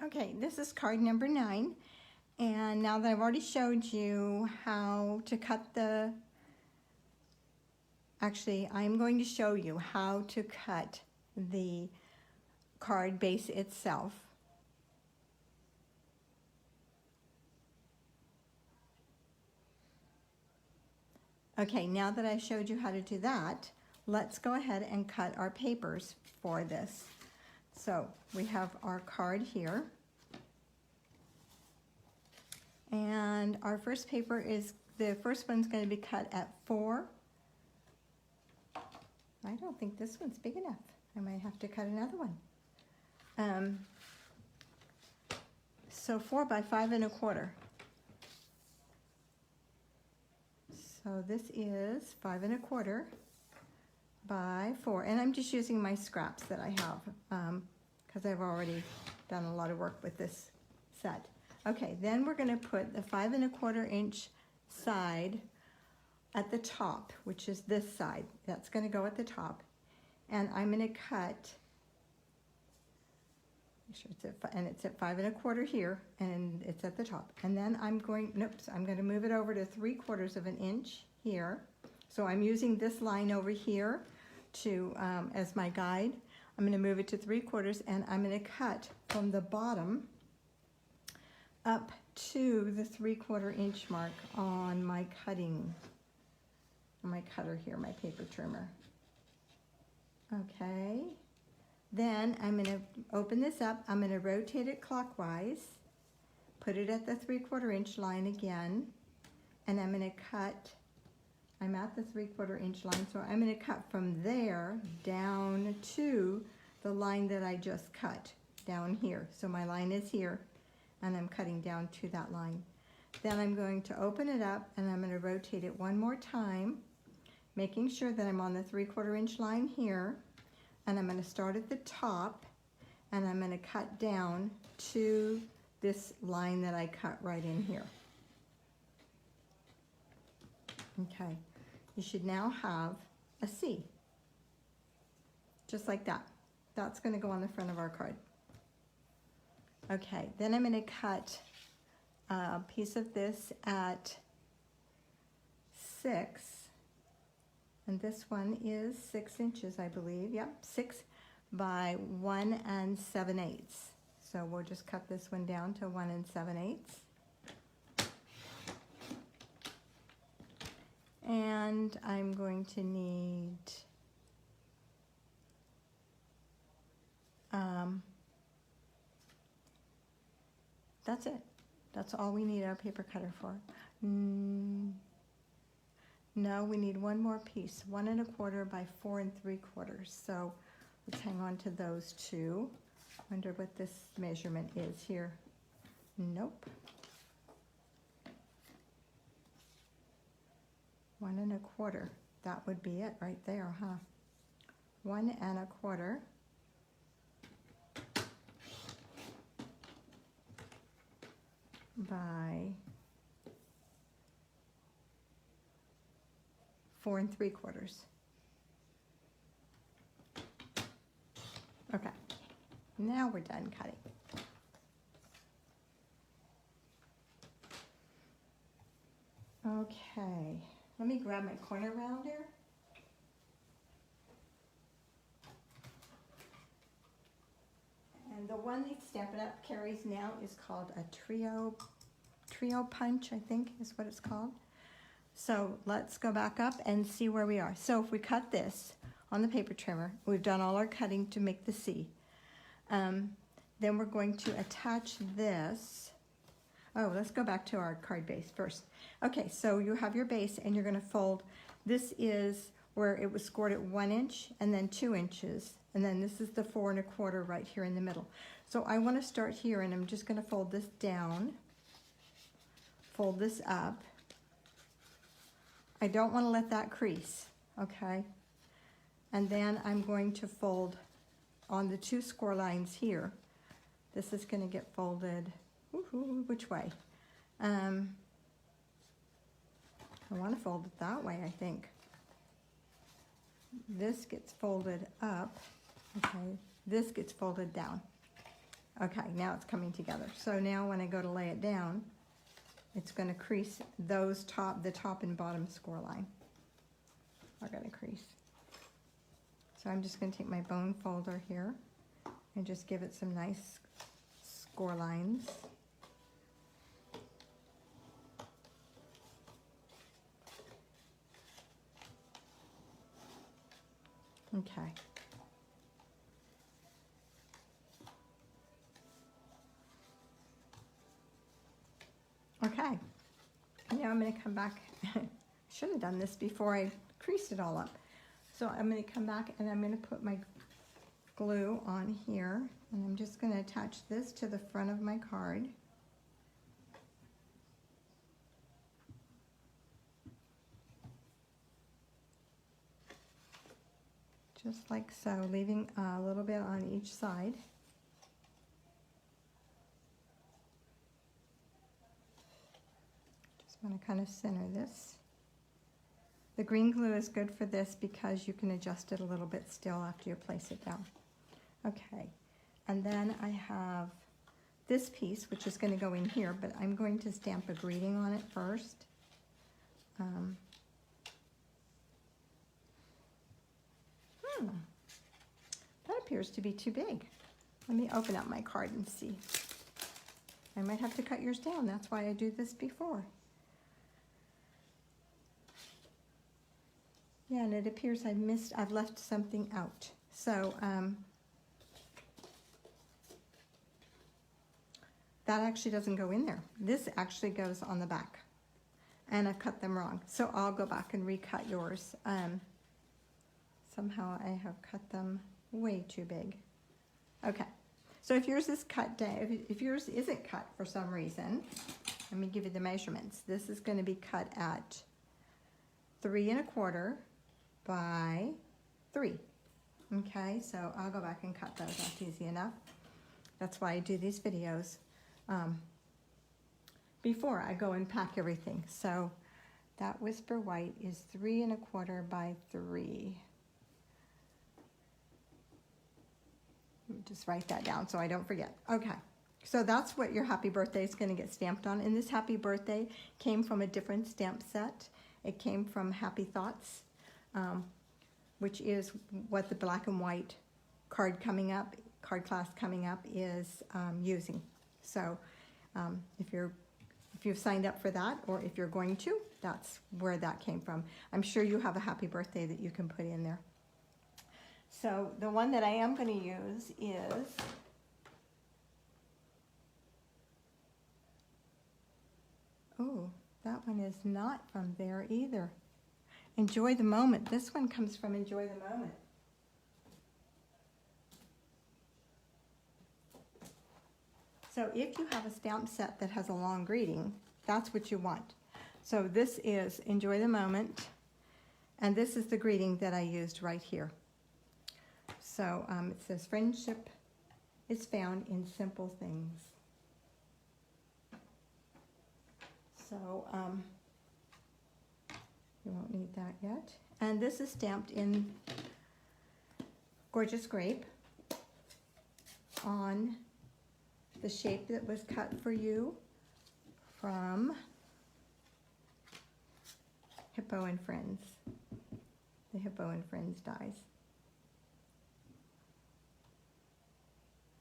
Okay, this is card number 9, and now that I've already showed you how to cut actually I'm going to show you how to cut the card base itself. Okay, now that I showed you how to do that, let's go ahead and cut our papers for this. So we have our card here. And our first paper is, the first one's going to be cut at 4. I don't think this one's big enough. I might have to cut another one. So 4 by 5 1/4. So this is 5 1/4 by 4, and I'm just using my scraps that I have because I've already done a lot of work with this set. Okay, then we're going to put the 5 1/4 inch side at the top, which is this side. That's going to go at the top, and I'm going to cut. Make sure it's it's at 5 1/4 here, and it's at the top. And then I'm going to move it over to 3/4 of an inch here. So I'm using this line over here to as my guide. I'm going to move it to 3/4, and I'm going to cut from the bottom up to the 3/4 inch mark on my cutter here, my paper trimmer. Okay. Then I'm going to open this up. I'm going to rotate it clockwise, put it at the 3/4 inch line again, and I'm going to cut. I'm at the 3/4 inch line, so I'm going to cut from there down to the line that I just cut down here. So my line is here, and I'm cutting down to that line. Then I'm going to open it up, and I'm going to rotate it one more time, making sure that I'm on the 3/4 inch line here. And I'm going to start at the top, and I'm going to cut down to this line that I cut right in here. Okay, you should now have a C, just like that. That's going to go on the front of our card. Okay, then I'm going to cut a piece of this at 6. And this one is 6 inches, I believe. Yep, 6 by 1 7/8. So we'll just cut this one down to 1 7/8. And I'm going to need that's it. That's all we need our paper cutter for. No, we need one more piece, 1 1/4 by 4 3/4. So let's hang on to those two. Wonder what this measurement is here. Nope. 1 1/4. That would be it right there, huh? 1 1/4 by 4 3/4. Okay, now we're done cutting. Okay, let me grab my corner rounder. And the one that Stampin' Up! Carries now is called a trio punch, I think is what it's called. So let's go back up and see where we are. So if we cut this on the paper trimmer, we've done all our cutting to make the C. Then we're going to attach this. Oh, let's go back to our card base first. Okay, so you have your base and you're going to fold. This is where it was scored at 1 inch and then 2 inches. And then this is the 4 1/4 right here in the middle. So I want to start here, and I'm just going to fold this down, fold this up. I don't want to let that crease, okay? And then I'm going to fold on the 2 score lines here. This is going to get folded, which way? I want to fold it that way, I think. This gets folded up, okay? This gets folded down. Okay, now it's coming together. So now when I go to lay it down, it's going to crease those the top and bottom score line are going to crease. So I'm just going to take my bone folder here and just give it some nice score lines. Okay. Okay, now I'm going to come back. Should have done this before I creased it all up. So I'm going to come back and I'm going to put my glue on here, and I'm just going to attach this to the front of my card. Just like so, leaving a little bit on each side. I'm going to kind of center this. The green glue is good for this because you can adjust it a little bit still after you place it down. Okay, and then I have this piece, which is going to go in here, but I'm going to stamp a greeting on it first. That appears to be too big. Let me open up my card and see. I might have to cut yours down. That's why I do this before. Yeah, and it appears I've left something out. So that actually doesn't go in there. This actually goes on the back, and I cut them wrong. So I'll go back and recut yours. Somehow I have cut them way too big. Okay, so if yours is cut down, if yours isn't cut for some reason, let me give you the measurements. This is going to be cut at 3 1/4 by 3. Okay, so I'll go back and cut those. That's easy enough. That's why I do these videos before I go and pack everything. So that Whisper White is 3 1/4 by 3. Let me just write that down so I don't forget. Okay, so that's what your happy birthday is going to get stamped on. And this happy birthday came from a different stamp set. It came from Happy Thoughts, which is what the black and white card class coming up is using. So if you've signed up for that, or if you're going to, that's where that came from. I'm sure you have a happy birthday that you can put in there. So the one that I am going to use is that one is not from there either. Enjoy the Moment. This one comes from Enjoy the Moment. So if you have a stamp set that has a long greeting, that's what you want. So this is Enjoy the Moment, and this is the greeting that I used right here. So it says, friendship is found in simple things. So you won't need that yet. And this is stamped in Gorgeous Grape on the shape that was cut for you from Hippo and Friends, the Hippo and Friends dies.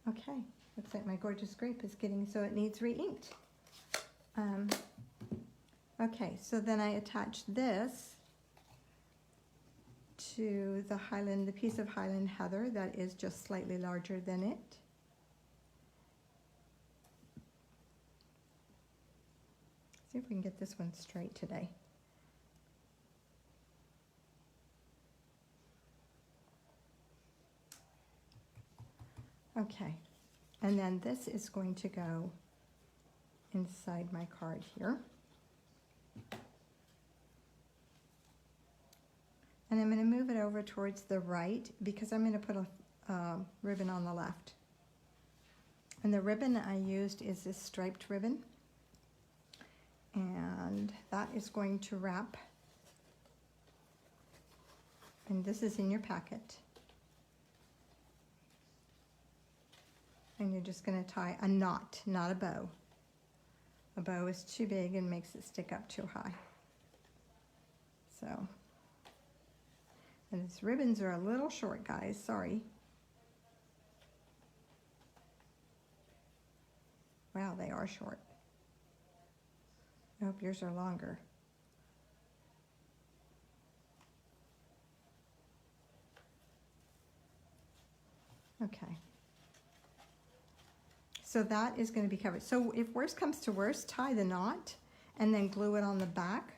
Okay, looks like my Gorgeous Grape is getting, so it needs re-inked. Okay, so then I attach this to the piece of Highland Heather that is just slightly larger than it. See if we can get this one straight today. Okay, and then this is going to go inside my card here. And I'm going to move it over towards the right because I'm going to put a ribbon on the left. And the ribbon I used is this striped ribbon. And that is going to wrap. And this is in your packet. And you're just going to tie a knot, not a bow. A bow is too big and makes it stick up too high. So, and its ribbons are a little short, guys, sorry. Wow, they are short. I hope yours are longer. Okay. So that is going to be covered. So if worst comes to worst, tie the knot and then glue it on the back,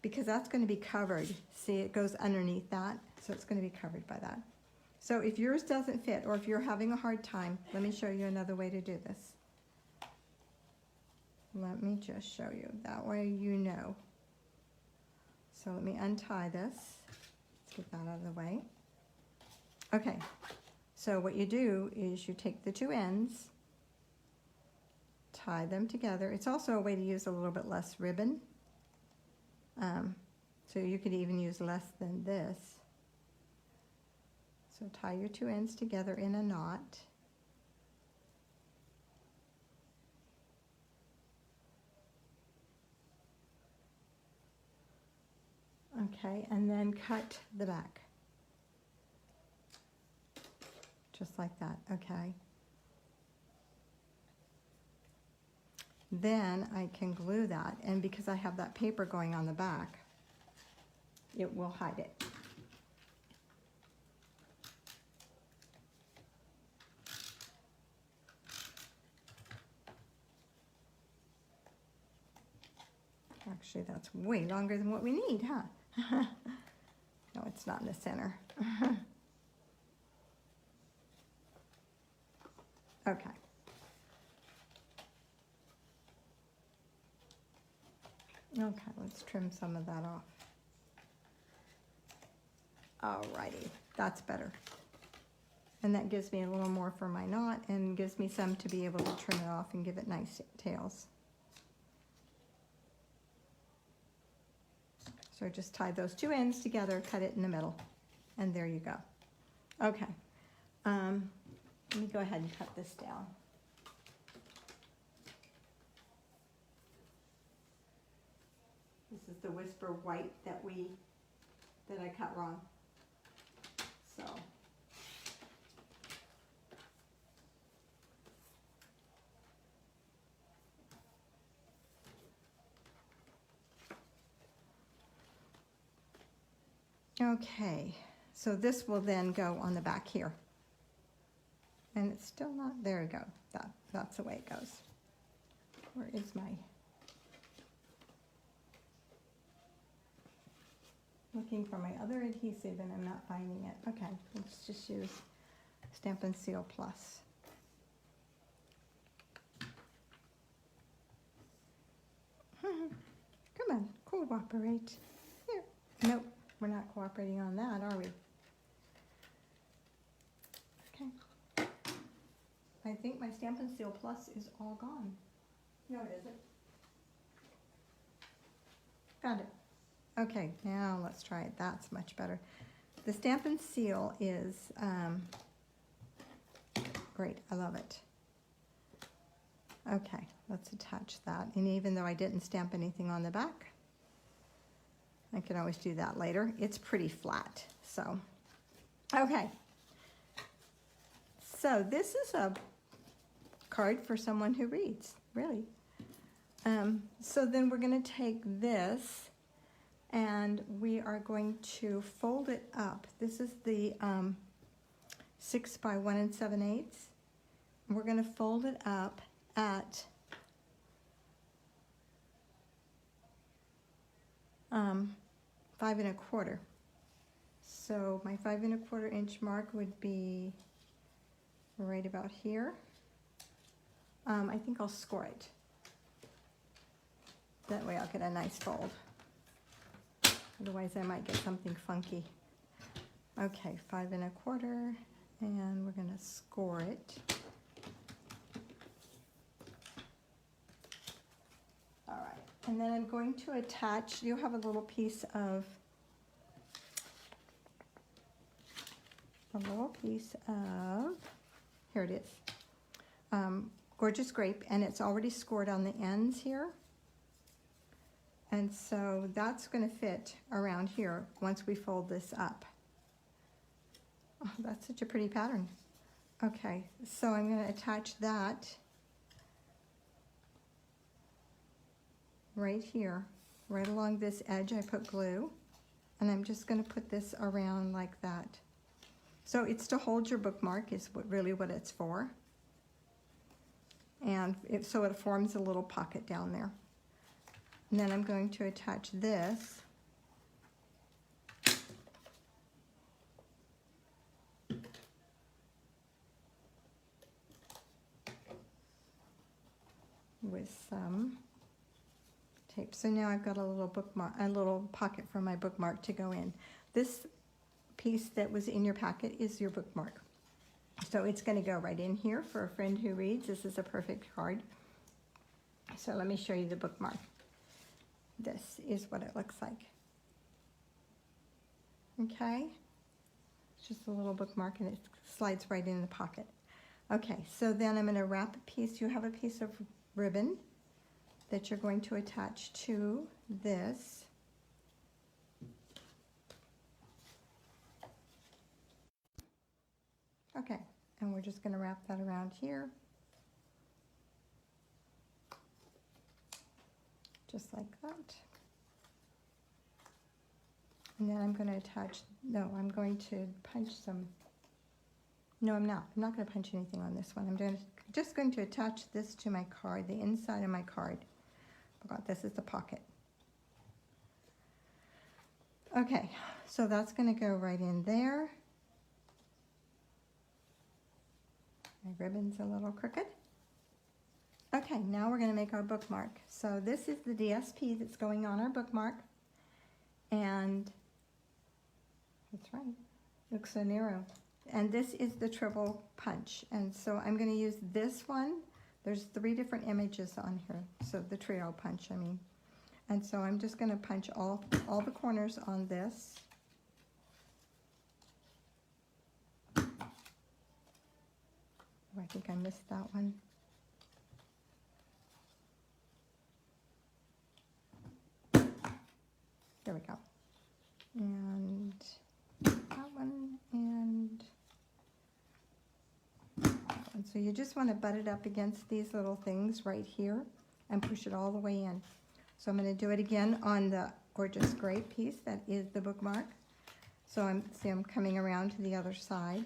because that's going to be covered. See, it goes underneath that, so it's going to be covered by that. So if yours doesn't fit, or if you're having a hard time, let me show you another way to do this. Let me just show you. That way you know. So let me untie this. Let's get that out of the way. Okay. So what you do is you take the two ends, tie them together. It's also a way to use a little bit less ribbon. So you could even use less than this. So tie your two ends together in a knot. Okay, and then cut the back. Just like that, okay. Then I can glue that, and because I have that paper going on the back, it will hide it. Actually, that's way longer than what we need, huh? No, it's not in the center. Okay. Okay, let's trim some of that off. Alrighty, that's better. And that gives me a little more for my knot and gives me some to be able to trim it off and give it nice tails. So just tie those two ends together, cut it in the middle, and there you go. Okay, let me go ahead and cut this down. This is the Whisper White that I cut wrong. So. Okay, so this will then go on the back here. And it's still not, there we go. That's the way it goes. Where is my, looking for my other adhesive and I'm not finding it. Okay, let's just use Stampin' Seal Plus. Come on, cooperate. Here. Nope, we're not cooperating on that, are we? Okay. I think my Stampin' Seal Plus is all gone. No, it isn't. Got it. Okay, now let's try it. That's much better. The Stampin' Seal is great. I love it. Okay, let's attach that. And even though I didn't stamp anything on the back, I can always do that later. It's pretty flat, so. Okay. So this is a card for someone who reads, really. So then we're going to take this and we are going to fold it up. This is the 6 by 1 7/8. We're going to fold it up at 5 1/4. So my 5 1/4 inch mark would be right about here. I think I'll score it. That way I'll get a nice fold. Otherwise I might get something funky. Okay, 5 1/4, and we're gonna score it. All right, and then I'm going to attach, you have a little piece of here it is. Gorgeous Grape, and it's already scored on the ends here. And so that's going to fit around here once we fold this up. Oh, that's such a pretty pattern. Okay, so I'm going to attach that right here, right along this edge. I put glue, and I'm just going to put this around like that. So it's to hold your bookmark is really what it's for. And so it forms a little pocket down there. And then I'm going to attach this with some tape. So now I've got a little bookmark, a little pocket for my bookmark to go in. This piece that was in your packet is your bookmark. So it's going to go right in here for a friend who reads. This is a perfect card. So let me show you the bookmark. This is what it looks like. Okay? It's just a little bookmark and it slides right in the pocket. Okay, so then I'm going to wrap a piece. You have a piece of ribbon that you're going to attach to this. Okay, and we're just going to wrap that around here. Just like that. And then I'm going to attach, no, I'm going to punch some, no, I'm not going to punch anything on this one. I'm just going to attach this to my card, the inside of my card. Forgot this is the pocket. Okay, so that's going to go right in there. My ribbon's a little crooked. Okay, now we're going to make our bookmark. So this is the DSP that's going on our bookmark. And that's right, looks so narrow. And this is the triple punch. And so I'm going to use this one. There's 3 different images on here. So the trio punch, I mean. And so I'm just going to punch all the corners on this. Oh, I think I missed that one. There we go. And that one and that one. So you just want to butt it up against these little things right here and push it all the way in. So I'm going to do it again on the Gorgeous Grape piece that is the bookmark. So I'm coming around to the other side.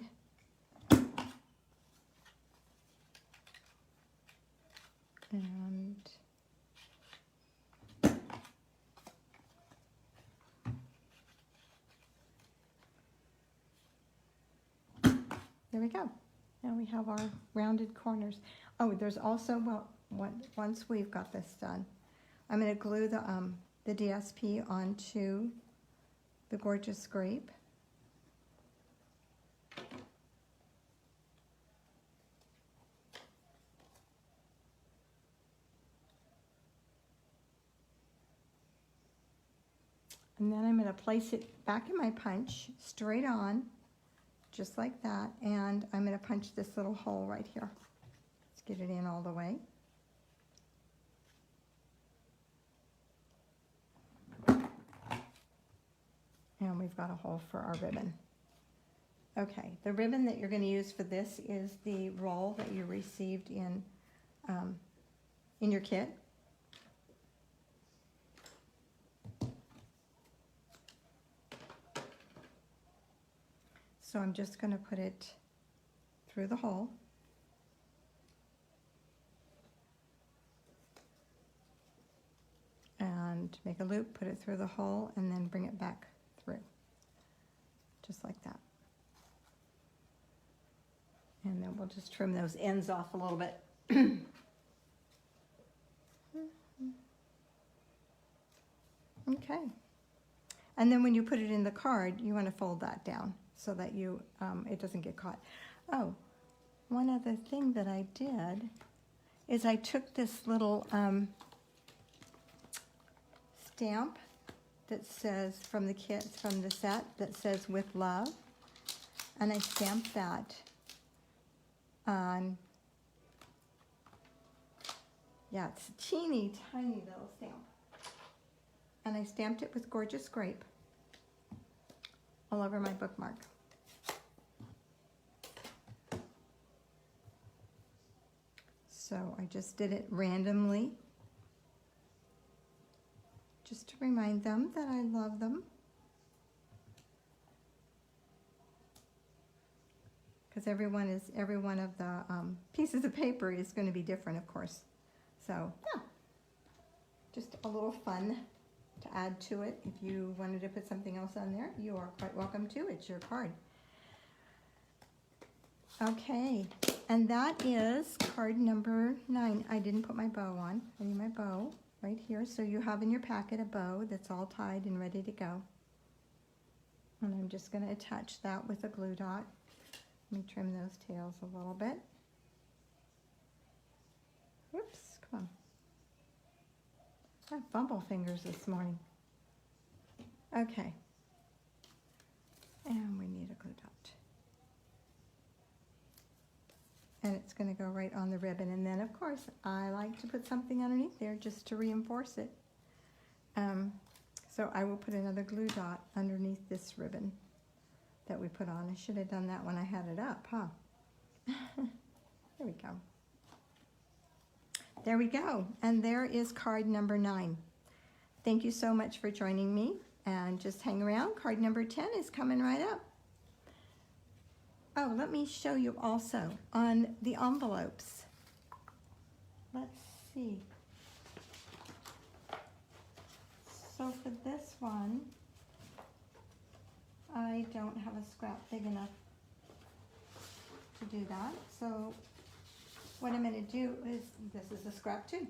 And there we go. Now we have our rounded corners. Oh, there's also, well, once we've got this done, I'm going to glue the DSP onto the Gorgeous Grape. And then I'm going to place it back in my punch, straight on, just like that, and I'm going to punch this little hole right here. Let's get it in all the way. And we've got a hole for our ribbon. Okay, the ribbon that you're going to use for this is the roll that you received in your kit. So I'm just going to put it through the hole. And make a loop, put it through the hole, and then bring it back through. Just like that. And then we'll just trim those ends off a little bit. Okay. And then when you put it in the card, you want to fold that down so that you it doesn't get caught. Oh, one other thing that I did is I took this little stamp that says from the kit, from the set, that says "With Love," and I stamped that Yeah, it's a teeny tiny little stamp. And I stamped it with Gorgeous Grape all over my bookmark. So I just did it randomly, just to remind them that I love them. Because every one of the pieces of paper is going to be different, of course. So yeah, just a little fun to add to it. If you wanted to put something else on there, you are quite welcome to. It's your card. Okay, and that is card number 9. I didn't put my bow on. I need my bow right here. So you have in your packet a bow that's all tied and ready to go. And I'm just going to attach that with a glue dot. Let me trim those tails a little bit. Whoops, come on. I have bumble fingers this morning. Okay. And we need a glue dot. And it's going to go right on the ribbon. And then, of course, I like to put something underneath there just to reinforce it. So I will put another glue dot underneath this ribbon that we put on. I should have done that when I had it up, huh? There we go. There we go. And there is card number 9. Thank you so much for joining me. And just hang around. Card number 10 is coming right up. Oh, let me show you also on the envelopes. Let's see. So for this one, I don't have a scrap big enough to do that. So what I'm going to do is, this is a scrap too,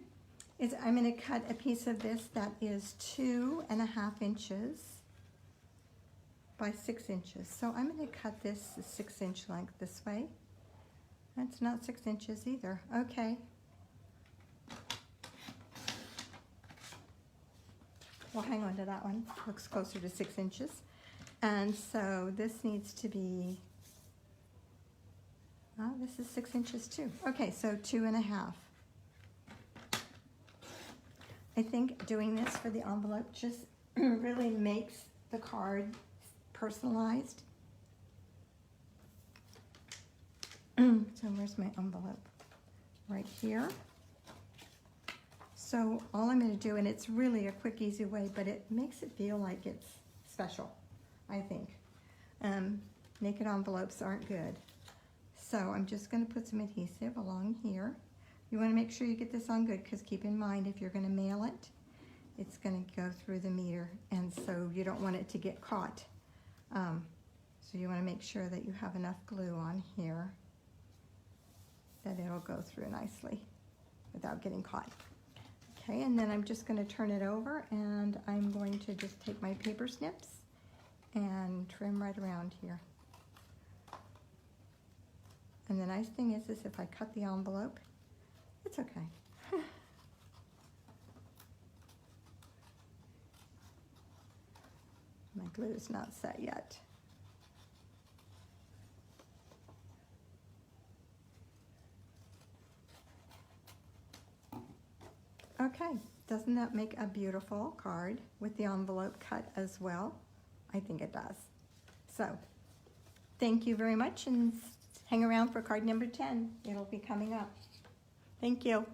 is I'm going to cut a piece of this that is 2.5 inches by 6 inches. So I'm going to cut this 6-inch length this way. That's not 6 inches either. Okay. We'll hang on to that one. Looks closer to 6 inches. And so this needs to be, this is 6 inches too. Okay, so 2.5. I think doing this for the envelope just really makes the card personalized. So where's my envelope? Right here. So all I'm going to do, and it's really a quick, easy way, but it makes it feel like it's special, I think. Naked envelopes aren't good. So I'm just going to put some adhesive along here. You want to make sure you get this on good, because keep in mind, if you're going to mail it, it's going to go through the meter, and so you don't want it to get caught. So you want to make sure that you have enough glue on here that it'll go through nicely without getting caught. Okay, and then I'm just going to turn it over, and I'm going to just take my paper snips and trim right around here. And the nice thing is if I cut the envelope, it's okay. My glue is not set yet. Okay, doesn't that make a beautiful card with the envelope cut as well? I think it does. So, thank you very much, and hang around for card number 10. It'll be coming up. Thank you.